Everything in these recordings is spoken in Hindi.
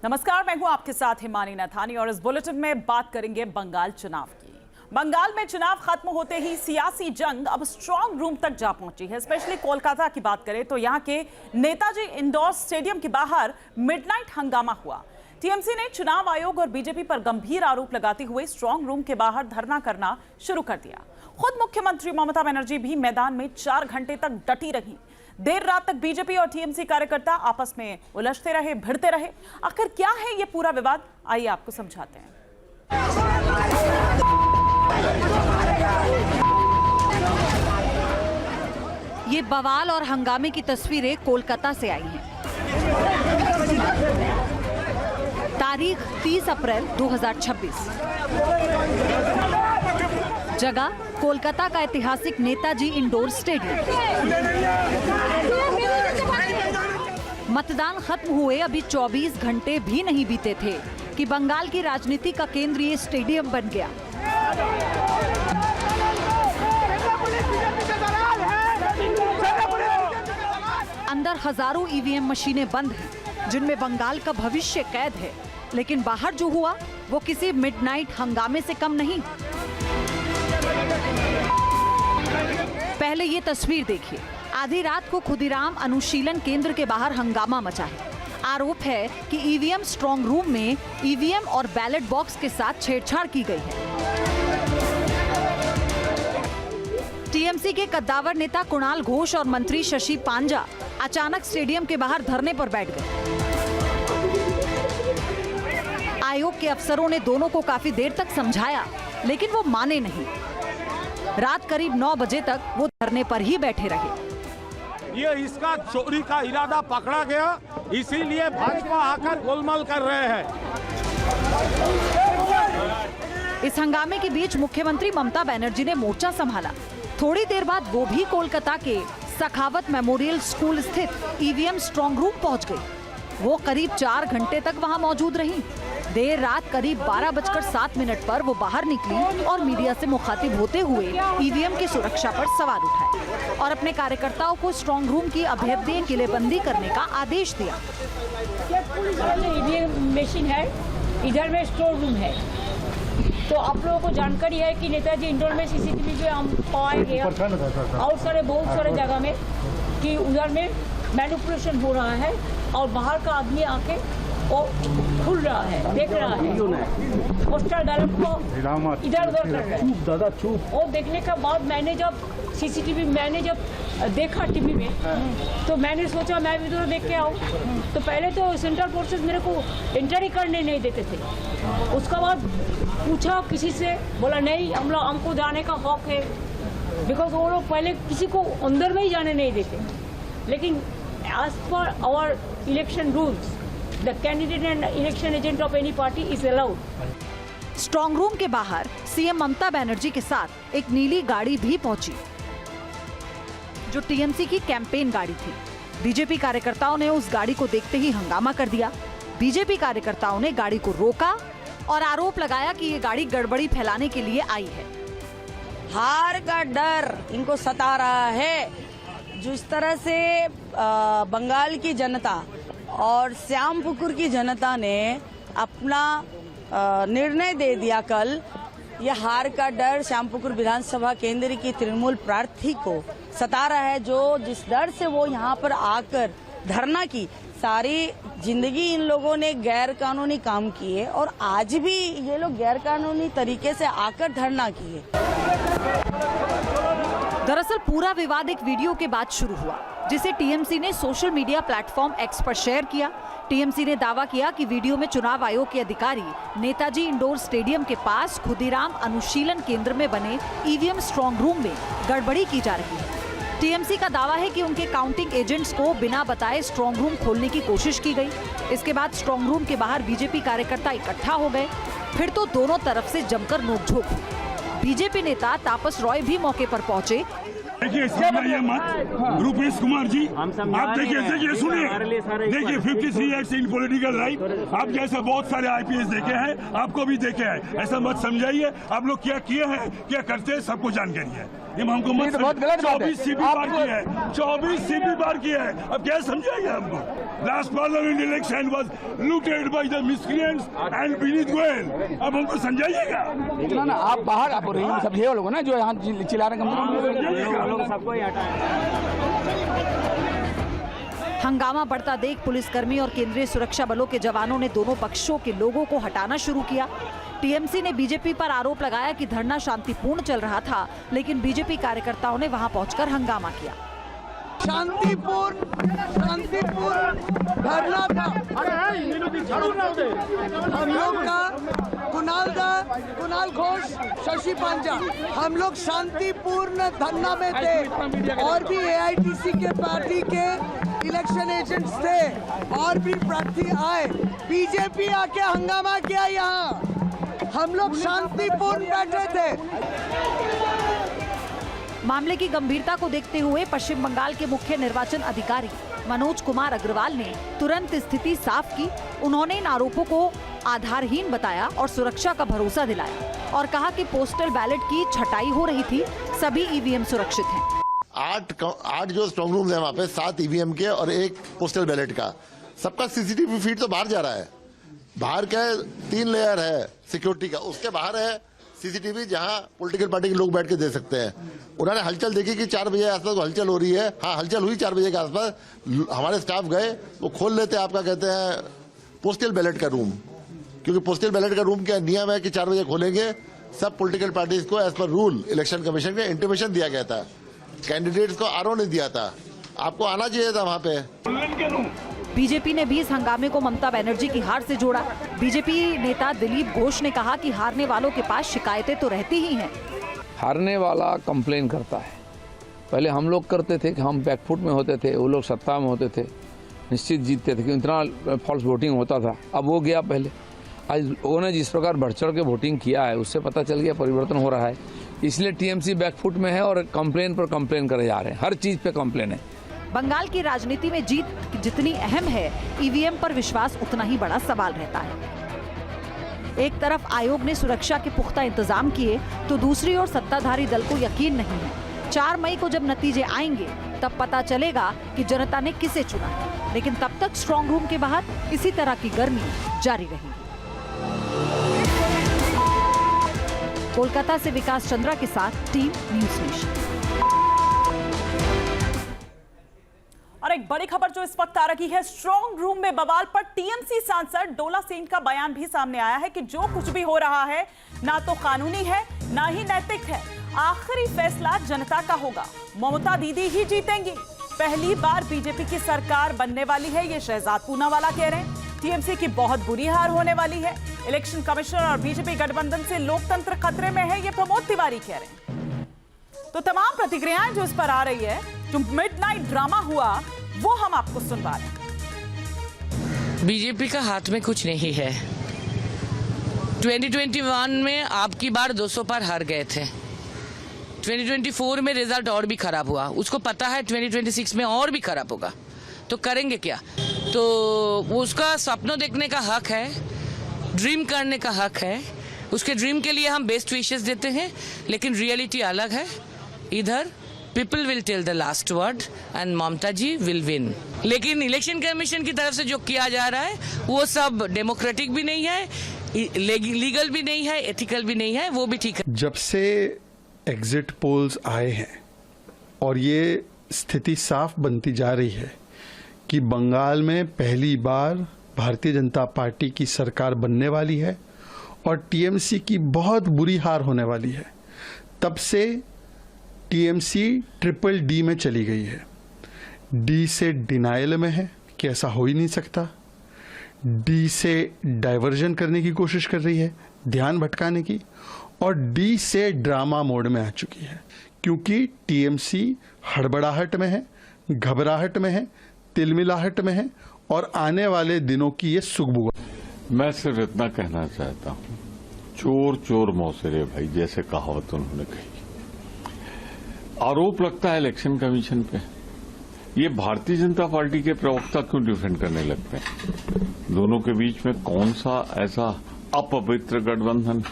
नमस्कार, मैं हूं आपके साथ हिमानी नथानी और इस बुलेटिन में बात करेंगे बंगाल चुनाव की। बंगाल में चुनाव खत्म होते ही सियासी जंग अब स्ट्रांग रूम तक जा पहुंची है। स्पेशली कोलकाता की बात करें तो यहां के नेताजी इंडोर स्टेडियम के बाहर मिडनाइट हंगामा हुआ। टीएमसी ने चुनाव आयोग और बीजेपी पर गंभीर आरोप लगाते हुए स्ट्रांग रूम के बाहर धरना करना शुरू कर दिया। खुद मुख्यमंत्री ममता बनर्जी भी मैदान में 4 घंटे तक डटी रही। देर रात तक बीजेपी और टीएमसी कार्यकर्ता आपस में उलझते रहे, भिड़ते रहे। आखिर क्या है ये पूरा विवाद, आइए आपको समझाते हैं। ये बवाल और हंगामे की तस्वीरें कोलकाता से आई हैं। तारीख 30 अप्रैल 2026। जगह कोलकाता का ऐतिहासिक नेताजी इंडोर स्टेडियम। मतदान खत्म हुए अभी 24 घंटे भी नहीं बीते थे कि बंगाल की राजनीति का केंद्र ये स्टेडियम बन गया। अंदर हजारों ईवीएम मशीनें बंद हैं, जिनमें बंगाल का भविष्य कैद है। लेकिन बाहर जो हुआ वो किसी मिडनाइट हंगामे से कम नहीं। पहले ये तस्वीर देखिए। आधी रात को खुदीराम अनुशीलन केंद्र के बाहर हंगामा मचा है। आरोप है कि ईवीएम स्ट्रांग रूम में ईवीएम और बैलेट बॉक्स के साथ छेड़छाड़ की गई है। टीएमसी के कद्दावर नेता कुणाल घोष और मंत्री शशि पांजा अचानक स्टेडियम के बाहर धरने पर बैठ गए। आयोग के अफसरों ने दोनों को काफी देर तक समझाया, लेकिन वो माने नहीं। रात करीब 9 बजे तक वो धरने पर ही बैठे रहे। ये इसका चोरी का इरादा पकड़ा गया, इसीलिए भाजपा आकर गोलमाल कर रहे हैं। इस हंगामे के बीच मुख्यमंत्री ममता बनर्जी ने मोर्चा संभाला। थोड़ी देर बाद वो भी कोलकाता के सखावत मेमोरियल स्कूल स्थित ईवीएम स्ट्रांग रूम पहुंच गई। वो करीब 4 घंटे तक वहां मौजूद रहीं। देर रात करीब 12:07 पर वो बाहर निकली और मीडिया से मुखातिब होते हुए ईवीएम की सुरक्षा पर सवाल उठाए और अपने कार्यकर्ताओं को स्ट्रांग रूम की अभेद्य किलेबंदी करने का आदेश दिया। ईवीएम मशीन है, इधर में स्टोर रूम है, तो आप लोगों को जानकारी है कि नेताजी इंडोर में सीसीटीवी पे हम पाएंगे और बहुत सारे जगह में कि उधर में मैनिपुलेशन हो रहा है और बाहर का आदमी आके वो खुल रहा है, देख रहा है, पोस्टर डायरेक्ट को इधर उधर कर रहा है। वो देखने के बाद मैंने जब सीसीटीवी देखा टीवी में, तो मैंने सोचा मैं भी उधर देख के आऊँ। तो पहले तो सेंट्रल फोर्सेस मेरे को एंटर ही करने नहीं देते थे। उसका बाद पूछा किसी से, बोला नहीं हमको जाने का हक है, बिकॉज वो लोग पहले किसी को अंदर में ही जाने नहीं देते। लेकिन as per our election rules, the candidate and election agent of any party is allowed. Strong room के बाहर सीएम ममता बनर्जी के साथ एक नीली गाड़ी भी पहुंची, जो टीएमसी की कैंपेन गाड़ी थी। बीजेपी कार्यकर्ताओं ने उस गाड़ी को देखते ही हंगामा कर दिया। बीजेपी कार्यकर्ताओं ने गाड़ी को रोका और आरोप लगाया कि ये गाड़ी गड़बड़ी फैलाने के लिए आई है। हार का डर इनको सता रहा है। जिस तरह से बंगाल की जनता और श्यामपुकुर की जनता ने अपना निर्णय दे दिया कल, यह हार का डर श्यामपुकुर विधानसभा केंद्र की तृणमूल प्रार्थी को सता रहा है। जो जिस डर से वो यहाँ पर आकर धरना की, सारी जिंदगी इन लोगों ने गैर कानूनी काम किए और आज भी ये लोग गैर कानूनी तरीके से आकर धरना किए। दरअसल पूरा विवाद एक वीडियो के बाद शुरू हुआ, जिसे टीएमसी ने सोशल मीडिया प्लेटफॉर्म एक्स पर शेयर किया। टीएमसी ने दावा किया कि वीडियो में चुनाव आयोग के अधिकारी नेताजी इंडोर स्टेडियम के पास खुदीराम अनुशीलन केंद्र में बने ईवीएम स्ट्रांग रूम में गड़बड़ी की जा रही है। टीएमसी का दावा है कि उनके काउंटिंग एजेंट्स को बिना बताए स्ट्रांग रूम खोलने की कोशिश की गई। इसके बाद स्ट्रांग रूम के बाहर बीजेपी कार्यकर्ता इकट्ठा हो गए। फिर तो दोनों तरफ से जमकर नोकझोंक हुई। बीजेपी नेता तापस रॉय भी मौके पर पहुंचे। देखिए मत रूपेश कुमार जी, आप देखिए सुनिए, देखिए 53 एक्ट इन पॉलिटिकल लाइफ, आप जैसे बहुत सारे आईपीएस देखे हैं, आपको भी देखे हैं। ऐसा मत समझाइए। आप लोग क्या किए हैं, क्या करते हैं, सबको जानकारी है। ये हमको मत 24 सीबी बार किया है, 24 सीबी बार किया है। अब क्या समझाइए हमको। Last parliament election was looted by the miscreants and Vineet Goyal. अब हमको समझाइएगा। ना आप बाहर आप रही सब ये लोग ना जो यहाँ चिल्ला रहे हैं सबको ही हटाएं। हंगामा बढ़ता देख पुलिसकर्मी और केंद्रीय सुरक्षा बलों के जवानों ने दोनों पक्षों के लोगों को हटाना शुरू किया। टीएमसी ने बीजेपी पर आरोप लगाया कि धरना शांतिपूर्ण चल रहा था, लेकिन बीजेपी कार्यकर्ताओं ने वहां पहुंचकर हंगामा किया। शांतिपूर्ण धरना था। हम लोग का कुणाल घोष, शशि पांजा, हम लोग शांतिपूर्ण धरना में थे और भी एआईटीसी के पार्टी के इलेक्शन एजेंट्स थे और भी प्रार्थी आए। बीजेपी आके हंगामा किया यहाँ, हम लोग शांतिपूर्ण बैठे थे। मामले की गंभीरता को देखते हुए पश्चिम बंगाल के मुख्य निर्वाचन अधिकारी मनोज कुमार अग्रवाल ने तुरंत स्थिति साफ की। उन्होंने इन आरोपों को आधारहीन बताया और सुरक्षा का भरोसा दिलाया और कहा कि पोस्टल बैलेट की छटाई हो रही थी, सभी ईवीएम सुरक्षित हैं। 8 जो स्ट्रांग रूम है वहाँ पे 7 ईवीएम के और 1 पोस्टल बैलेट का, सबका सीसीटीवी फीड तो बाहर जा रहा है। बाहर का 3 लेयर है सिक्योरिटी का, उसके बाहर है सीसीटीवी जहां पॉलिटिकल पार्टी के लोग बैठ के दे सकते हैं। उन्होंने हलचल देखी कि 4 बजे आसपास हलचल हो रही है। हाँ, हलचल हुई 4 बजे के आसपास। हमारे स्टाफ गए, वो खोल लेते आपका कहते हैं पोस्टल बैलेट का रूम, क्योंकि पोस्टल बैलेट का रूम क्या नियम है कि 4 बजे खोलेंगे। सब पॉलिटिकल पार्टीज को as per rule election commission के इंटीमेशन दिया गया था, कैंडिडेट्स को आरओ नहीं दिया था। आपको आना चाहिए था वहाँ पे। बीजेपी ने भी इस हंगामे को ममता बनर्जी की हार से जोड़ा। बीजेपी नेता दिलीप घोष ने कहा कि हारने वालों के पास शिकायतें तो रहती ही हैं। हारने वाला कंप्लेन करता है। पहले हम लोग करते थे कि हम बैकफुट में होते थे, वो लोग सत्ता में होते थे, निश्चित जीतते थे, क्योंकि इतना फॉल्स वोटिंग होता था। अब वो गया पहले। आज लोगों ने जिस प्रकार बढ़ चढ़ के वोटिंग किया है, उससे पता चल गया परिवर्तन हो रहा है। इसलिए टीएमसी बैकफुट में है और कंप्लेन पर कंप्लेन करे जा रहे हैं। हर चीज पे कंप्लेन है। बंगाल की राजनीति में जीत जितनी अहम है, ईवीएम पर विश्वास उतना ही बड़ा सवाल रहता है। एक तरफ आयोग ने सुरक्षा के पुख्ता इंतजाम किए, तो दूसरी ओर सत्ताधारी दल को यकीन नहीं है। 4 मई को जब नतीजे आएंगे, तब पता चलेगा कि जनता ने किसे चुना है। लेकिन तब तक स्ट्रांग रूम के बाहर इसी तरह की गर्मी जारी रहेगी। कोलकाता से विकास चंद्रा के साथ टीम न्यूज़ नेशन। और एक बड़ी खबर जो इस वक्त आ रही है, स्ट्रांग रूम में बवाल पर टीएमसी सांसद डोला सेन का बयान भी सामने आया है कि जो कुछ भी हो रहा है ना तो कानूनी है ना ही नैतिक है। आखिरी फैसला जनता का होगा। ममता दीदी ही जीतेंगी। पहली बार बीजेपी की सरकार बनने वाली है, ये शहजाद पूनावाला कह रहे हैं। टीएमसी की बहुत बुरी हार होने वाली है। इलेक्शन कमिश्नर और बीजेपी गठबंधन से लोकतंत्र खतरे में है, ये प्रमोद तिवारी कह रहे हैं। तो तमाम प्रतिक्रियाएं जो इस पर आ रही है, जो मिडनाइट ड्रामा हुआ, वो हम आपको सुनवा रहे हैं। बीजेपी का हाथ में कुछ नहीं है। 2021 में आपकी बार 200 पर हार गए थे। 2024 में रिजल्ट और भी खराब हुआ। उसको पता है 2026 में और भी खराब होगा, तो करेंगे क्या? तो उसका सपनों देखने का हक है, ड्रीम करने का हक है। उसके ड्रीम के लिए हम बेस्ट विशेस देते हैं, लेकिन रियलिटी अलग है। इधर people will tell the last word and Mamata ji will win. लेकिन इलेक्शन कमीशन की तरफ से जो किया जा रहा है वो सब डेमोक्रेटिक भी नहीं है, लीगल भी नहीं है, एथिकल भी नहीं है, वो भी ठीक है। जब से एग्जिट पोल्स आए हैं और ये स्थिति साफ बनती जा रही है कि बंगाल में पहली बार भारतीय जनता पार्टी की सरकार बनने वाली है और टीएमसी की बहुत बुरी हार होने वाली है, तब से टीएमसी ट्रिपल डी में चली गई है। डी से डिनायल में है कि ऐसा हो ही नहीं सकता। डी से डाइवर्जन करने की कोशिश कर रही है, ध्यान भटकाने की, और डी से ड्रामा मोड में आ चुकी है, क्योंकि टीएमसी हड़बड़ाहट में है, घबराहट में है, तिलमिलाहट में है और आने वाले दिनों की ये सुगबुगा। मैं सिर्फ इतना कहना चाहता हूं, चोर चोर मौसेरे भाई जैसे कहावत उन्होंने कही। आरोप लगता है इलेक्शन कमीशन पे, ये भारतीय जनता पार्टी के प्रवक्ता क्यों डिफेंड करने लगते हैं? दोनों के बीच में कौन सा ऐसा अपवित्र गठबंधन?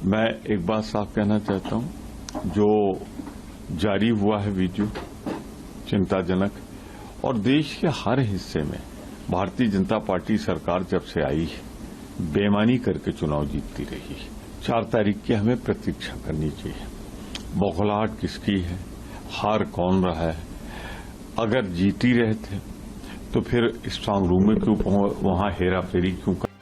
मैं एक बात साफ कहना चाहता हूं, जो जारी हुआ है वीडियो चिंताजनक, और देश के हर हिस्से में भारतीय जनता पार्टी सरकार जब से आई है बेईमानी करके चुनाव जीतती रही है। 4 तारीख की हमें प्रतीक्षा करनी चाहिए। बौखलाहट किसकी है, हार कौन रहा है। अगर जीत ही रहे थे तो फिर स्ट्रांग रूम में क्यों वहां हेरा फेरी क्यों कर